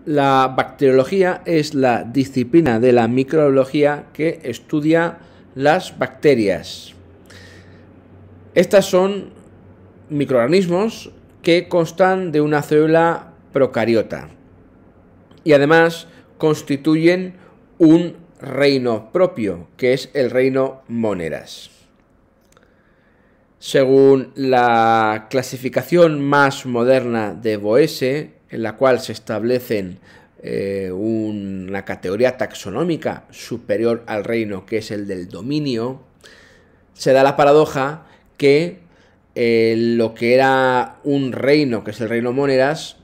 La bacteriología es la disciplina de la microbiología que estudia las bacterias. Estas son microorganismos que constan de una célula procariota y además constituyen un reino propio, que es el reino Moneras. Según la clasificación más moderna de Boese, en la cual se establecen una categoría taxonómica superior al reino, que es el del dominio, se da la paradoja que lo que era un reino, que es el reino Moneras,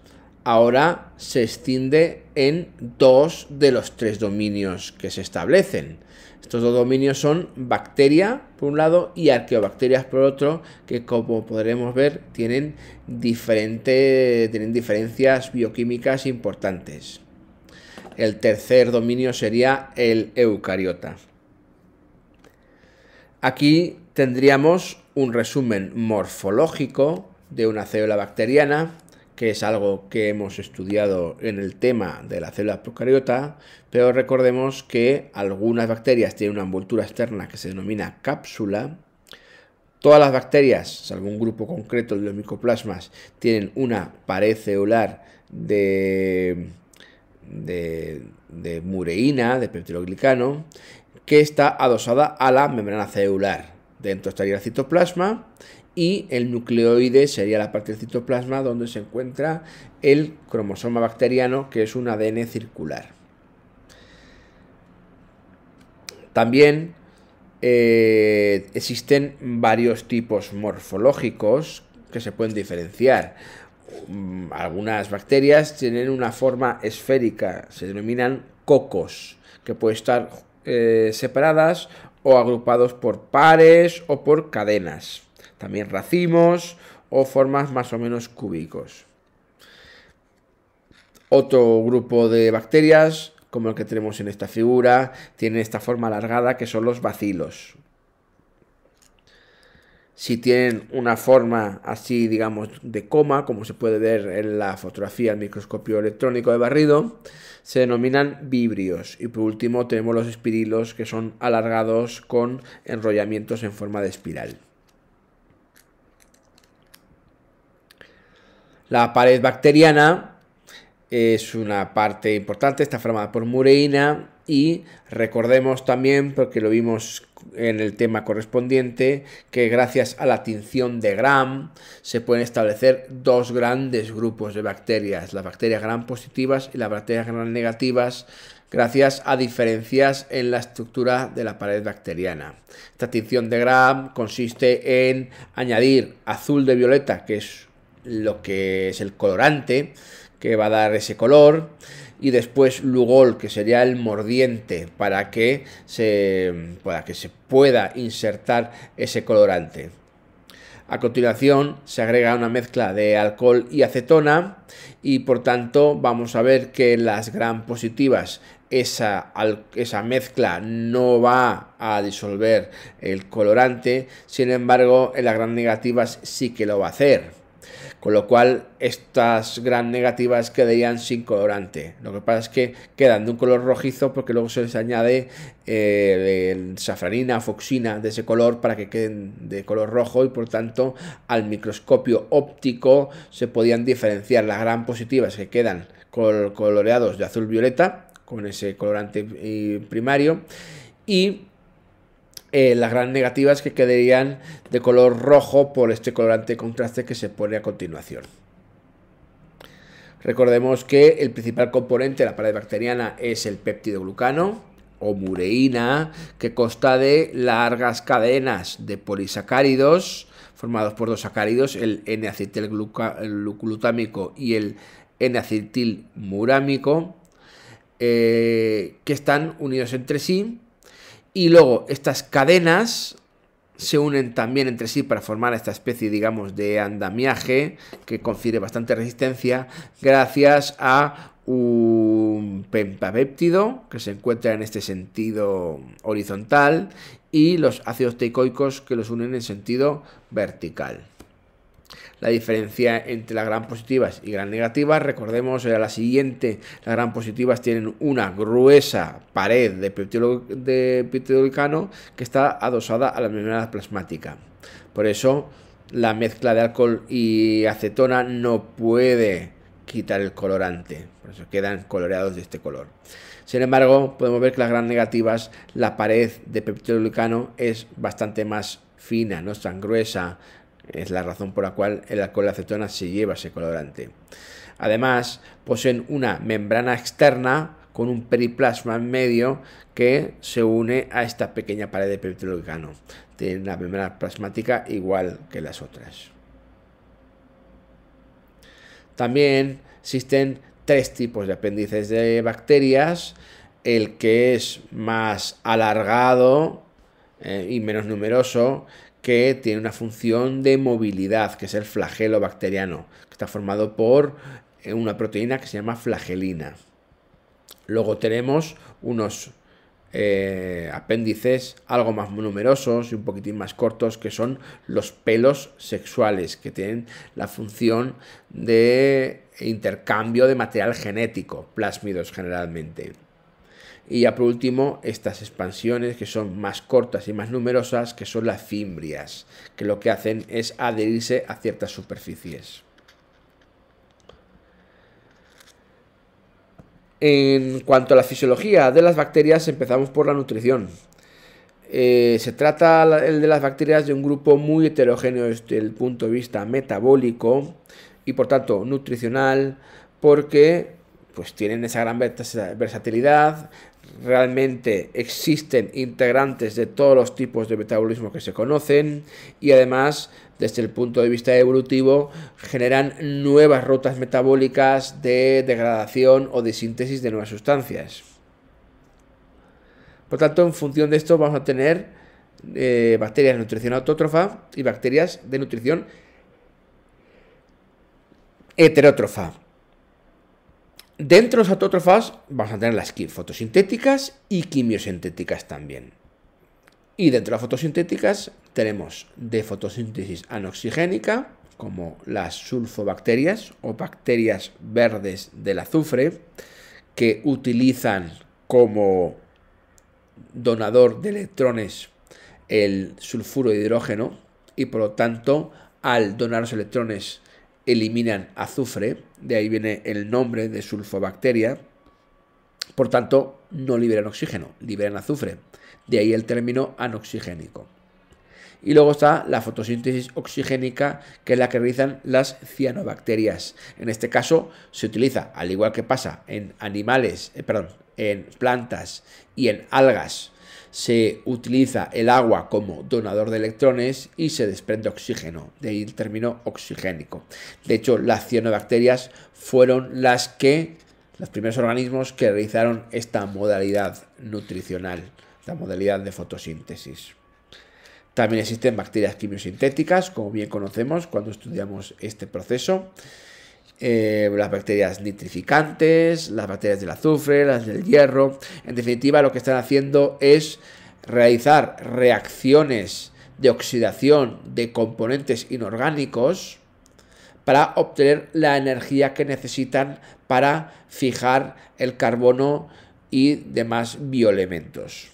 ahora se escinde en 2 de los 3 dominios que se establecen. Estos 2 dominios son bacteria por un lado y arqueobacterias por otro, que como podremos ver tienen diferencias bioquímicas importantes. El tercer dominio sería el eucariota. Aquí tendríamos un resumen morfológico de una célula bacteriana, que es algo que hemos estudiado en el tema de la célula procariota, pero recordemos que algunas bacterias tienen una envoltura externa que se denomina cápsula. Todas las bacterias, salvo un grupo concreto de los micoplasmas, tienen una pared celular de mureína, de peptidoglicano, que está adosada a la membrana celular. Dentro estaría el citoplasma y el nucleoide sería la parte del citoplasma donde se encuentra el cromosoma bacteriano, que es un ADN circular. También existen varios tipos morfológicos que se pueden diferenciar. Algunas bacterias tienen una forma esférica, se denominan cocos, que pueden estar separadas o agrupados por pares o por cadenas. También racimos o formas más o menos cúbicos. Otro grupo de bacterias, como el que tenemos en esta figura, tienen esta forma alargada, que son los bacilos. Si tienen una forma así, digamos, de coma, como se puede ver en la fotografía al microscopio electrónico de barrido, se denominan vibrios. Y por último tenemos los espirilos, que son alargados con enrollamientos en forma de espiral. La pared bacteriana es una parte importante, está formada por mureína y recordemos también, porque lo vimos en el tema correspondiente, que gracias a la tinción de Gram se pueden establecer 2 grandes grupos de bacterias, las bacterias Gram positivas y las bacterias Gram negativas, gracias a diferencias en la estructura de la pared bacteriana. Esta tinción de Gram consiste en añadir azul de violeta, que es lo que es el colorante que va a dar ese color, y después Lugol, que sería el mordiente para que se pueda insertar ese colorante. A continuación se agrega una mezcla de alcohol y acetona y por tanto vamos a ver que en las Gram positivas esa mezcla no va a disolver el colorante, sin embargo en las Gram negativas sí que lo va a hacer. Con lo cual estas Gram negativas quedarían sin colorante. Lo que pasa es que quedan de un color rojizo porque luego se les añade safranina, foxina de ese color para que queden de color rojo y por tanto al microscopio óptico se podían diferenciar las Gram positivas que quedan coloreados de azul violeta con ese colorante primario y las Gram negativas que quedarían de color rojo por este colorante contraste que se pone a continuación. Recordemos que el principal componente de la pared bacteriana es el peptidoglucano o mureína, que consta de largas cadenas de polisacáridos formados por 2 sacáridos, el N-acetilglutámico y el N-acetilmurámico, que están unidos entre sí. Y luego estas cadenas se unen también entre sí para formar esta especie, digamos, de andamiaje que confiere bastante resistencia gracias a un pentapéptido que se encuentra en este sentido horizontal y los ácidos teicoicos que los unen en sentido vertical. la diferencia entre las gram positivas y gram negativas. Recordemos, era la siguiente: las gram positivas tienen una gruesa pared de peptidoglicano que está adosada a la membrana plasmática. Por eso la mezcla de alcohol y acetona no puede quitar el colorante, por eso quedan coloreados de este color. Sin embargo, podemos ver que las gram negativas, la pared de peptidoglicano es bastante más fina, no es tan gruesa. Es la razón por la cual el alcohol de acetona se lleva ese colorante. Además, poseen una membrana externa con un periplasma en medio que se une a esta pequeña pared de peptidoglicano. Tienen una membrana plasmática igual que las otras. También existen tres tipos de apéndices de bacterias: el que es más alargado y menos numeroso, que tiene una función de movilidad, que es el flagelo bacteriano, que está formado por una proteína que se llama flagelina. Luego tenemos unos apéndices algo más numerosos y un poquitín más cortos, que son los pelos sexuales, que tienen la función de intercambio de material genético, plásmidos generalmente. Y ya por último, estas expansiones, que son más cortas y más numerosas, que son las fimbrias, que lo que hacen es adherirse a ciertas superficies. En cuanto a la fisiología de las bacterias, empezamos por la nutrición. Se trata de las bacterias de un grupo muy heterogéneo desde el punto de vista metabólico y por tanto nutricional, porque pues tienen esa gran versatilidad. Realmente existen integrantes de todos los tipos de metabolismo que se conocen, y además, desde el punto de vista evolutivo, generan nuevas rutas metabólicas de degradación o de síntesis de nuevas sustancias. Por tanto, en función de esto vamos a tener bacterias de nutrición autótrofa y bacterias de nutrición heterótrofa. Dentro de las autótrofas vamos a tener las fotosintéticas y quimiosintéticas también. Y dentro de las fotosintéticas tenemos de fotosíntesis anoxigénica, como las sulfobacterias o bacterias verdes del azufre, que utilizan como donador de electrones el sulfuro de hidrógeno y por lo tanto al donar los electrones eliminan azufre, de ahí viene el nombre de sulfobacteria. Por tanto, no liberan oxígeno, liberan azufre, de ahí el término anoxigénico. Y luego está la fotosíntesis oxigénica, que es la que realizan las cianobacterias. En este caso se utiliza, al igual que pasa en en plantas y en algas, se utiliza el agua como donador de electrones y se desprende oxígeno, de ahí el término oxigénico. De hecho, las cianobacterias fueron los primeros organismos que realizaron esta modalidad nutricional, la modalidad de fotosíntesis. También existen bacterias quimiosintéticas, como bien conocemos cuando estudiamos este proceso. Las bacterias nitrificantes, las bacterias del azufre, las del hierro. En definitiva, lo que están haciendo es realizar reacciones de oxidación de componentes inorgánicos para obtener la energía que necesitan para fijar el carbono y demás bioelementos.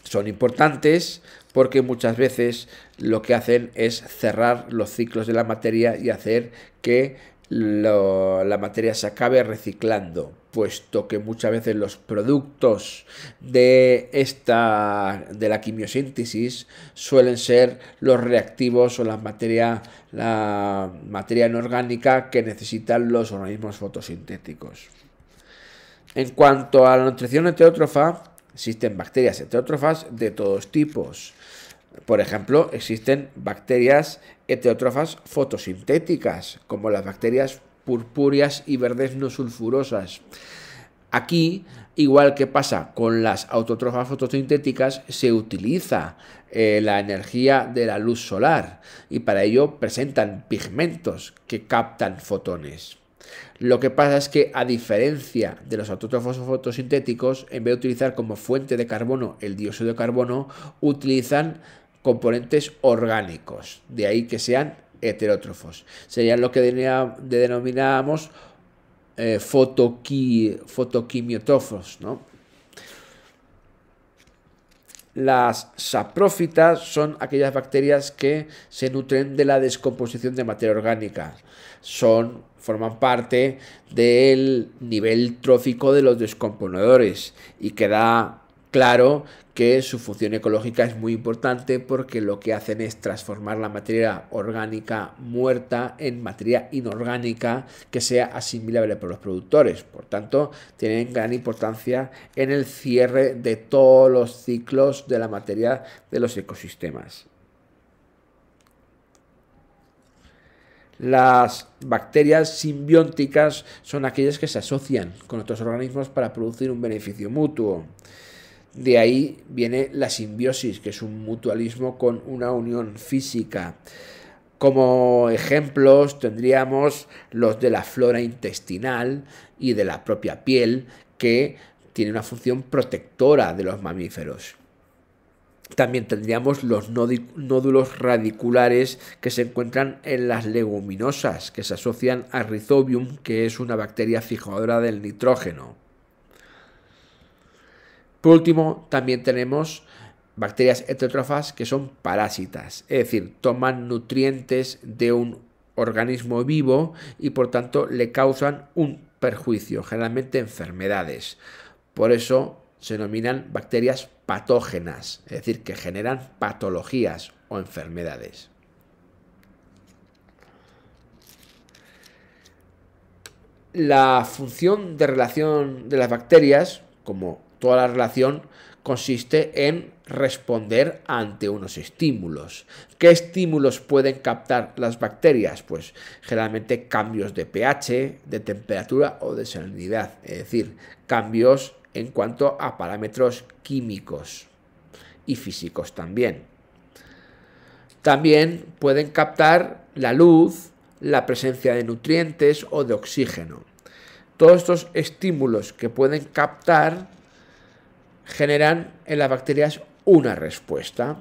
Son importantes porque muchas veces lo que hacen es cerrar los ciclos de la materia y hacer que la materia se acabe reciclando, puesto que muchas veces los productos de la quimiosíntesis suelen ser los reactivos o la materia inorgánica que necesitan los organismos fotosintéticos. En cuanto a la nutrición heterótrofa, existen bacterias heterótrofas de todos tipos. Por ejemplo, existen bacterias heterótrofas fotosintéticas, como las bacterias purpúreas y verdes no sulfurosas. Aquí, igual que pasa con las autótrofas fotosintéticas, se utiliza la energía de la luz solar y para ello presentan pigmentos que captan fotones. Lo que pasa es que, a diferencia de los autótrofos fotosintéticos, en vez de utilizar como fuente de carbono el dióxido de carbono, utilizan componentes orgánicos, de ahí que sean heterótrofos. Serían lo que denominábamos fotoquimiotófos, ¿no? Las saprófitas son aquellas bacterias que se nutren de la descomposición de materia orgánica. Forman parte del nivel trófico de los descomponedores y queda claro que su función ecológica es muy importante porque lo que hacen es transformar la materia orgánica muerta en materia inorgánica que sea asimilable por los productores. Por tanto, tienen gran importancia en el cierre de todos los ciclos de la materia de los ecosistemas. Las bacterias simbióticas son aquellas que se asocian con otros organismos para producir un beneficio mutuo. De ahí viene la simbiosis, que es un mutualismo con una unión física. Como ejemplos tendríamos los de la flora intestinal y de la propia piel, que tiene una función protectora de los mamíferos. También tendríamos los nódulos radiculares que se encuentran en las leguminosas, que se asocian a Rhizobium, que es una bacteria fijadora del nitrógeno. Por último, también tenemos bacterias heterótrofas que son parásitas, es decir, toman nutrientes de un organismo vivo y por tanto le causan un perjuicio, generalmente enfermedades. Por eso se denominan bacterias patógenas, es decir, que generan patologías o enfermedades. La función de relación de las bacterias, como toda la relación, consiste en responder ante unos estímulos. ¿Qué estímulos pueden captar las bacterias? Pues generalmente cambios de pH, de temperatura o de salinidad, es decir, cambios en cuanto a parámetros químicos y físicos también. También pueden captar la luz, la presencia de nutrientes o de oxígeno. Todos estos estímulos que pueden captar generan en las bacterias una respuesta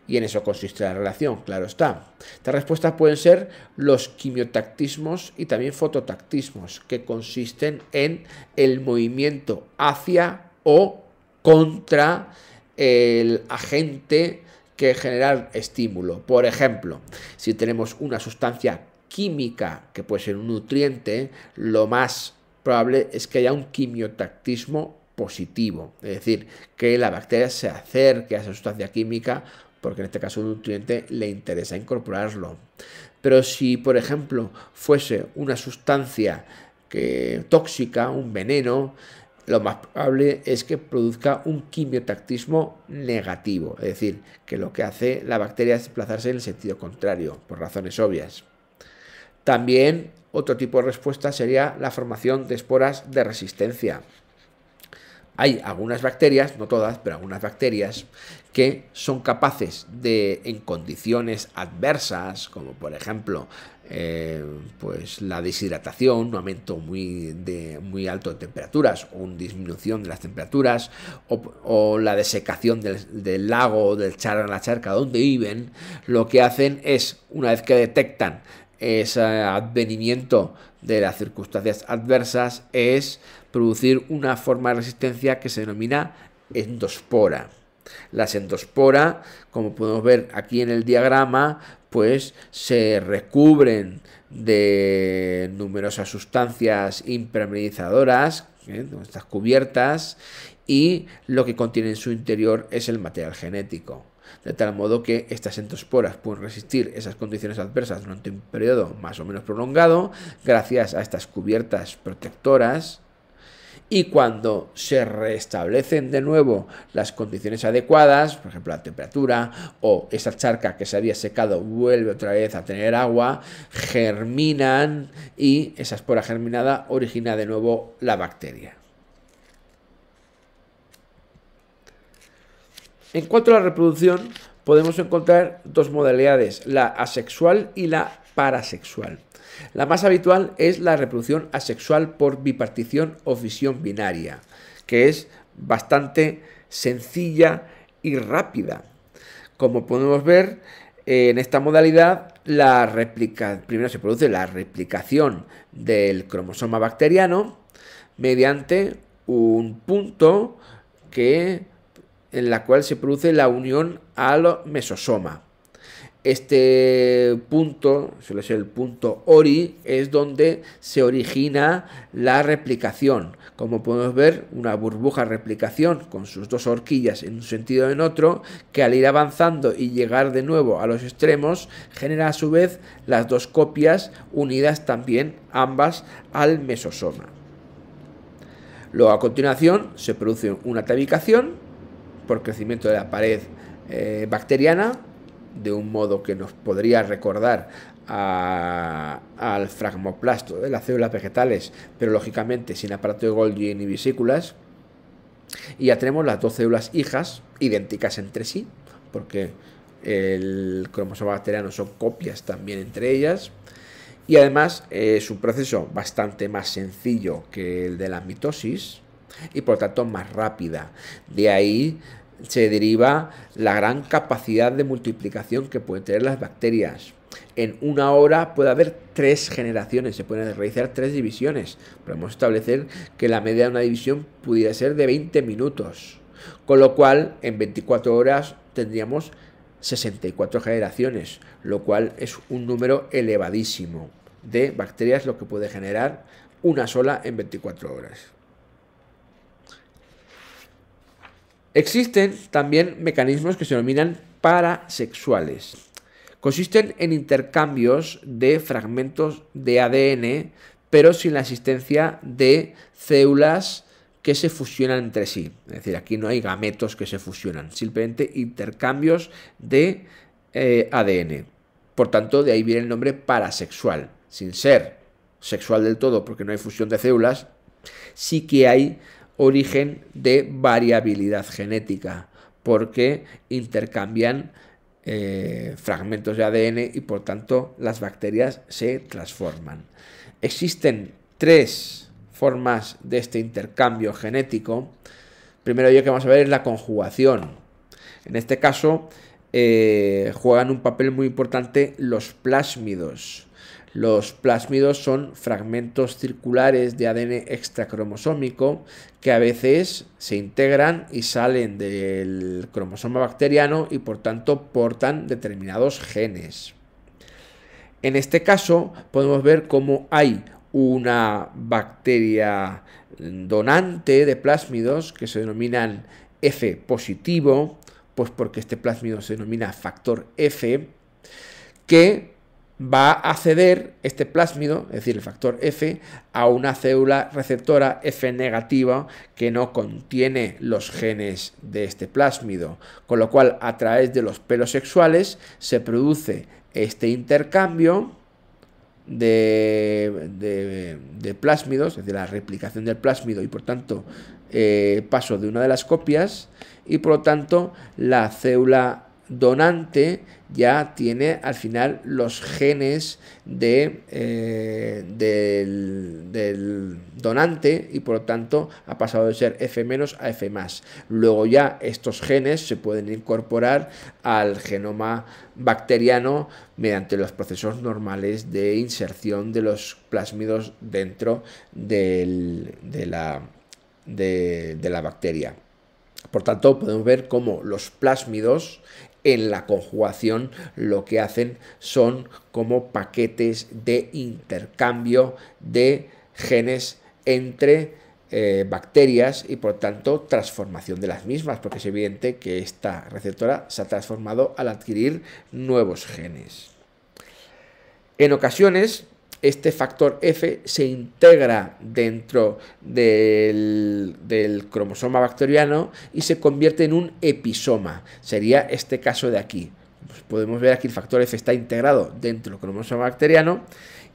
y en eso consiste la relación, claro está. Estas respuestas pueden ser los quimiotactismos y también fototactismos, que consisten en el movimiento hacia o contra el agente que genera el estímulo. Por ejemplo, si tenemos una sustancia química que puede ser un nutriente, lo más probable es que haya un quimiotactismo positivo, es decir, que la bacteria se acerque a esa sustancia química porque en este caso un nutriente le interesa incorporarlo. Pero si, por ejemplo, fuese una sustancia tóxica, un veneno, lo más probable es que produzca un quimiotactismo negativo, es decir, que lo que hace la bacteria es desplazarse en el sentido contrario, por razones obvias. También otro tipo de respuesta sería la formación de esporas de resistencia. Hay algunas bacterias, no todas, pero algunas bacterias que son capaces de, en condiciones adversas, como por ejemplo pues la deshidratación, un aumento muy alto de temperaturas o una disminución de las temperaturas o la desecación del lago o de la charca donde viven, lo que hacen es, una vez que detectan ese advenimiento de las circunstancias adversas, es producir una forma de resistencia que se denomina endospora. Las endospora, como podemos ver aquí en el diagrama, pues se recubren de numerosas sustancias impermeabilizadoras, estas cubiertas, y lo que contiene en su interior es el material genético. De tal modo que estas endosporas pueden resistir esas condiciones adversas durante un periodo más o menos prolongado gracias a estas cubiertas protectoras, y cuando se restablecen de nuevo las condiciones adecuadas, por ejemplo la temperatura o esa charca que se había secado vuelve otra vez a tener agua, germinan y esa espora germinada origina de nuevo la bacteria. En cuanto a la reproducción, podemos encontrar dos modalidades, la asexual y la parasexual. La más habitual es la reproducción asexual por bipartición o fisión binaria, que es bastante sencilla y rápida. Como podemos ver, en esta modalidad, primero se produce la replicación del cromosoma bacteriano mediante un punto en la cual se produce la unión al mesosoma. Este punto, suele ser el punto ORI, es donde se origina la replicación. Como podemos ver, una burbuja replicación con sus dos horquillas en un sentido y en otro, que al ir avanzando y llegar de nuevo a los extremos, genera a su vez las dos copias unidas también ambas al mesosoma. Luego, a continuación, se produce una tabicación por crecimiento de la pared bacteriana, de un modo que nos podría recordar al fragmoplasto de las células vegetales, pero lógicamente sin aparato de Golgi ni vesículas. Y ya tenemos las dos células hijas, idénticas entre sí, porque el cromosoma bacteriano son copias también entre ellas. Y además es un proceso bastante más sencillo que el de la mitosis y por tanto más rápida. De ahí se deriva la gran capacidad de multiplicación que pueden tener las bacterias. En una hora puede haber 3 generaciones, se pueden realizar 3 divisiones. Podemos establecer que la media de una división pudiera ser de 20 minutos, con lo cual en 24 horas tendríamos 64 generaciones, lo cual es un número elevadísimo de bacterias, lo que puede generar una sola en 24 horas. Existen también mecanismos que se denominan parasexuales. Consisten en intercambios de fragmentos de ADN, pero sin la existencia de células que se fusionan entre sí. Es decir, aquí no hay gametos que se fusionan, simplemente intercambios de ADN. Por tanto, de ahí viene el nombre parasexual. Sin ser sexual del todo, porque no hay fusión de células, sí que hay origen de variabilidad genética, porque intercambian fragmentos de ADN y por tanto las bacterias se transforman. Existen 3 formas de este intercambio genético. Primero que vamos a ver es la conjugación. En este caso juegan un papel muy importante los plásmidos. Los plásmidos son fragmentos circulares de ADN extracromosómico que a veces se integran y salen del cromosoma bacteriano y por tanto portan determinados genes. En este caso podemos ver cómo hay una bacteria donante de plásmidos que se denominan F positivo, pues porque este plásmido se denomina factor F, que va a ceder este plásmido, es decir, el factor F, a una célula receptora F negativa que no contiene los genes de este plásmido, con lo cual a través de los pelos sexuales se produce este intercambio de plásmidos, es decir, la replicación del plásmido y por tanto paso de una de las copias y por lo tanto la célula donante ya tiene al final los genes del donante y por lo tanto ha pasado de ser F- a F+. Luego ya estos genes se pueden incorporar al genoma bacteriano mediante los procesos normales de inserción de los plásmidos dentro de la bacteria. Por tanto, podemos ver cómo los plásmidos en la conjugación lo que hacen son como paquetes de intercambio de genes entre bacterias y por tanto transformación de las mismas, porque es evidente que esta receptora se ha transformado al adquirir nuevos genes. En ocasiones este factor F se integra dentro del cromosoma bacteriano y se convierte en un episoma. Sería este caso de aquí. Pues podemos ver aquí el factor F está integrado dentro del cromosoma bacteriano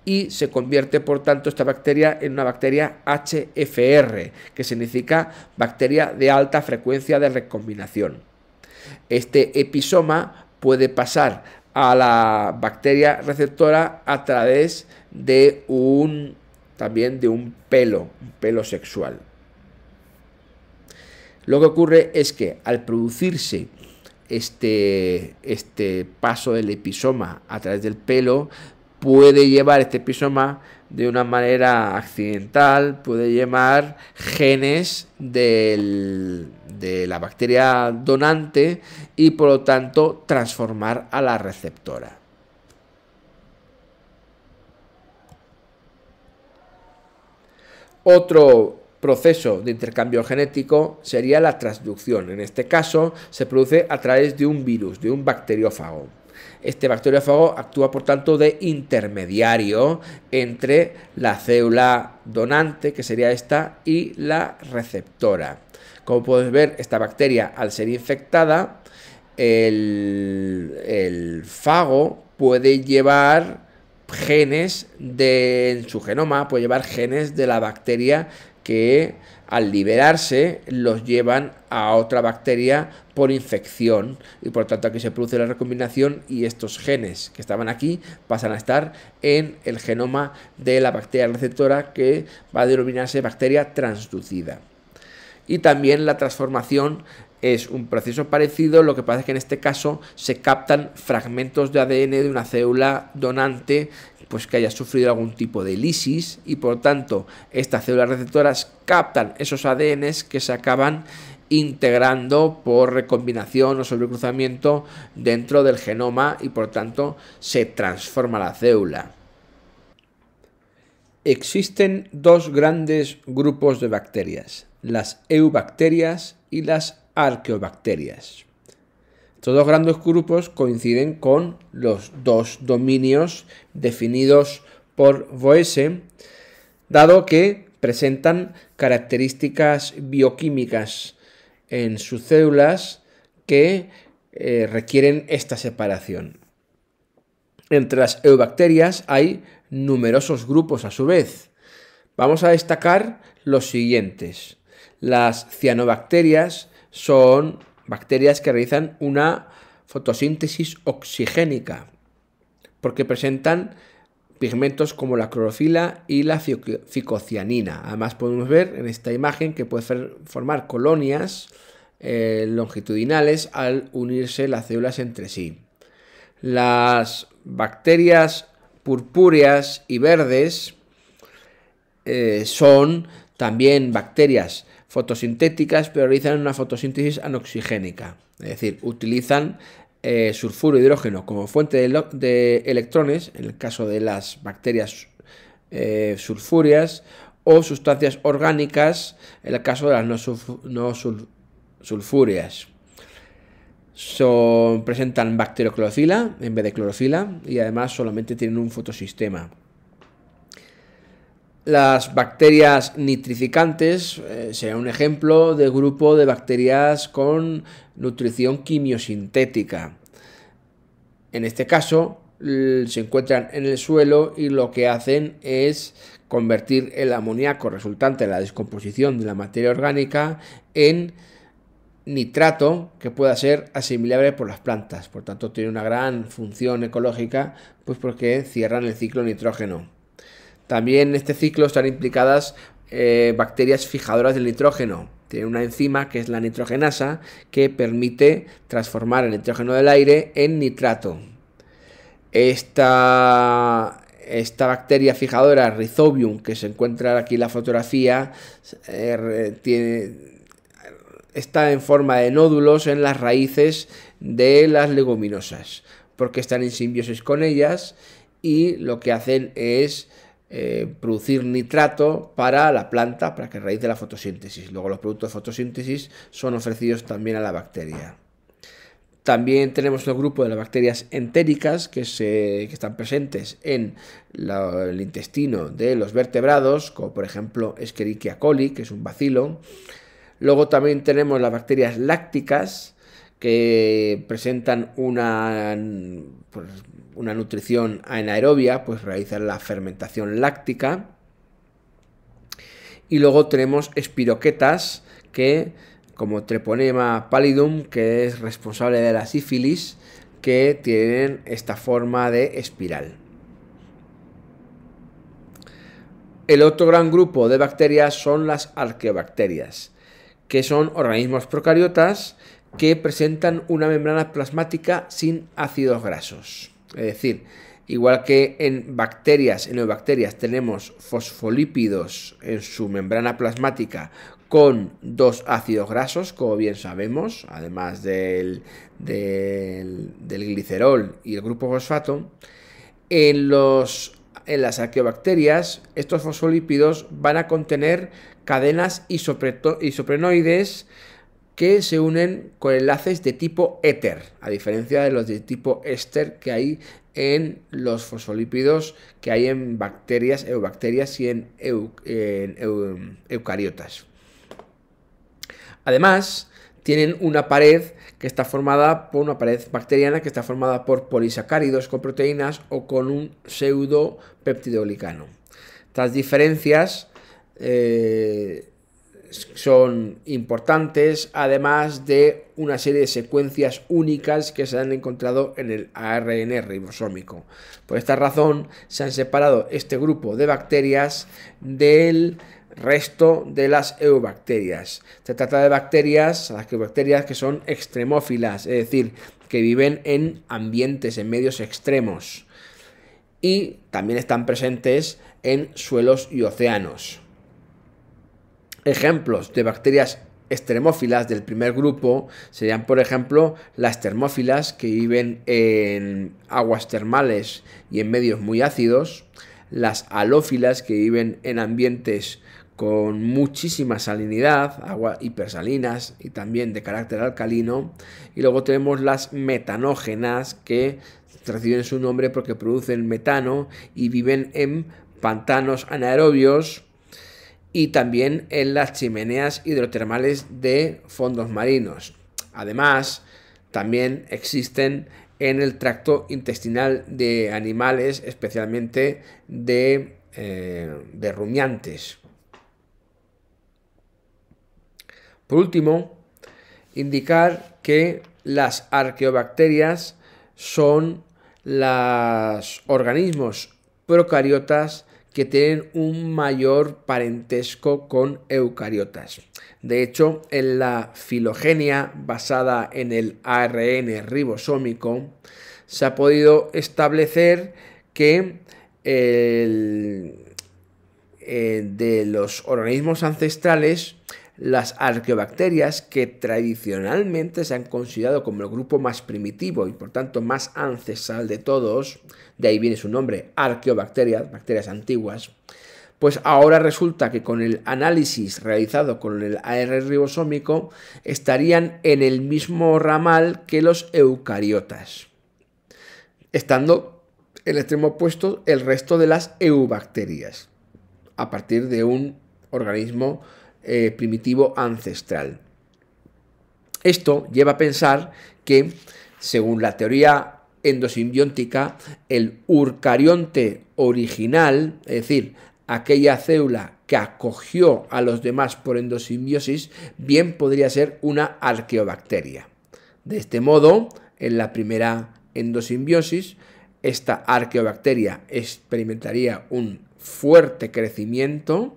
y se convierte, por tanto, esta bacteria en una bacteria HFR, que significa bacteria de alta frecuencia de recombinación. Este episoma puede pasar a la bacteria receptora a través de también de un pelo sexual. Lo que ocurre es que al producirse este paso del episoma a través del pelo, puede llevar este episoma de una manera accidental, puede llevar genes de la bacteria donante y por lo tanto transformar a la receptora. Otro proceso de intercambio genético sería la transducción. En este caso se produce a través de un virus, de un bacteriófago. Este bacteriófago actúa por tanto de intermediario entre la célula donante, que sería esta, y la receptora. Como puedes ver, esta bacteria, al ser infectada, el fago puede llevar genes en su genoma, puede llevar genes de la bacteria que al liberarse los llevan a otra bacteria por infección y por tanto aquí se produce la recombinación y estos genes que estaban aquí pasan a estar en el genoma de la bacteria receptora, que va a denominarse bacteria transducida. Y también la transformación es un proceso parecido, lo que pasa es que en este caso se captan fragmentos de ADN de una célula donante pues que haya sufrido algún tipo de lisis y por tanto estas células receptoras captan esos ADNs que se acaban integrando por recombinación o sobrecruzamiento dentro del genoma y por tanto se transforma la célula. Existen dos grandes grupos de bacterias, las eubacterias y las arqueobacterias. Estos dos grandes grupos coinciden con los dos dominios definidos por Voese, dado que presentan características bioquímicas en sus células que requieren esta separación. Entre las eubacterias hay numerosos grupos a su vez. Vamos a destacar los siguientes. Las cianobacterias son bacterias que realizan una fotosíntesis oxigénica porque presentan pigmentos como la clorofila y la ficocianina. Además podemos ver en esta imagen que puede formar colonias longitudinales al unirse las células entre sí. Las bacterias purpúreas y verdes son también bacterias fotosintéticas, pero realizan una fotosíntesis anoxigénica, es decir, utilizan sulfuro de hidrógeno como fuente de electrones, en el caso de las bacterias sulfúreas, o sustancias orgánicas, en el caso de las no sulfúreas. Presentan bacterioclorofila en vez de clorofila y además solamente tienen un fotosistema. Las bacterias nitrificantes serían un ejemplo de grupo de bacterias con nutrición quimiosintética. En este caso se encuentran en el suelo y lo que hacen es convertir el amoníaco resultante de la descomposición de la materia orgánica en nitrato que pueda ser asimilable por las plantas. Por tanto, tiene una gran función ecológica, pues porque cierran el ciclo nitrógeno. También en este ciclo están implicadas bacterias fijadoras del nitrógeno. Tiene una enzima que es la nitrogenasa que permite transformar el nitrógeno del aire en nitrato. Esta bacteria fijadora, Rhizobium, que se encuentra aquí en la fotografía, está en forma de nódulos en las raíces de las leguminosas, porque están en simbiosis con ellas y lo que hacen es producir nitrato para la planta, para que realice la fotosíntesis. Luego los productos de fotosíntesis son ofrecidos también a la bacteria. También tenemos el grupo de las bacterias entéricas que están presentes en el intestino de los vertebrados, como por ejemplo Escherichia coli, que es un bacilo. Luego también tenemos las bacterias lácticas, que presentan una nutrición anaerobia, pues realizan la fermentación láctica. Y luego tenemos espiroquetas, que como Treponema pallidum, que es responsable de la sífilis, que tienen esta forma de espiral. El otro gran grupo de bacterias son las arqueobacterias, que son organismos procariotas que presentan una membrana plasmática sin ácidos grasos. Es decir, igual que en bacterias, en eubacterias tenemos fosfolípidos en su membrana plasmática con dos ácidos grasos, como bien sabemos, además del glicerol y el grupo fosfato. En las arqueobacterias, estos fosfolípidos van a contener cadenas isoprenoides que se unen con enlaces de tipo éter, a diferencia de los de tipo éster que hay en los fosfolípidos que hay en bacterias, eubacterias y en eucariotas. Además, tienen una pared que está formada por una pared bacteriana que está formada por polisacáridos con proteínas o con un pseudopeptidoglicano. Estas diferencias son importantes, además de una serie de secuencias únicas que se han encontrado en el ARN ribosómico. Por esta razón se han separado este grupo de bacterias del resto de las eubacterias. Se trata de bacterias, las eubacterias que son extremófilas, es decir, que viven en ambientes, en medios extremos, y también están presentes en suelos y océanos. Ejemplos de bacterias extremófilas del primer grupo serían, por ejemplo, las termófilas, que viven en aguas termales y en medios muy ácidos, las halófilas, que viven en ambientes con muchísima salinidad, agua hipersalinas y también de carácter alcalino, y luego tenemos las metanógenas, que reciben su nombre porque producen metano y viven en pantanos anaerobios y también en las chimeneas hidrotermales de fondos marinos. Además, también existen en el tracto intestinal de animales, especialmente de rumiantes. Por último, indicar que las arqueobacterias son los organismos procariotas que tienen un mayor parentesco con eucariotas. De hecho, en la filogenia basada en el ARN ribosómico, se ha podido establecer que de los organismos ancestrales, las arqueobacterias, que tradicionalmente se han considerado como el grupo más primitivo y por tanto más ancestral de todos, de ahí viene su nombre, arqueobacterias, bacterias antiguas, pues ahora resulta que con el análisis realizado con el ARN ribosómico estarían en el mismo ramal que los eucariotas, estando en el extremo opuesto el resto de las eubacterias, a partir de un organismo primitivo ancestral. Esto lleva a pensar que, según la teoría endosimbiótica, el eucarionte original, es decir, aquella célula que acogió a los demás por endosimbiosis, bien podría ser una arqueobacteria. De este modo, en la primera endosimbiosis, esta arqueobacteria experimentaría un fuerte crecimiento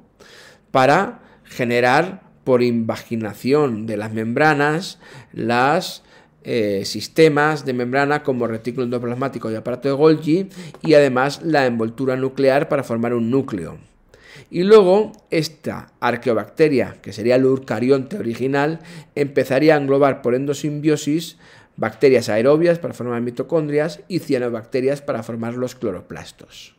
para generar por invaginación de las membranas los sistemas de membrana como retículo endoplasmático y aparato de Golgi, y además la envoltura nuclear para formar un núcleo. Y luego esta arqueobacteria, que sería el eucarionte original, empezaría a englobar por endosimbiosis bacterias aerobias para formar mitocondrias y cianobacterias para formar los cloroplastos.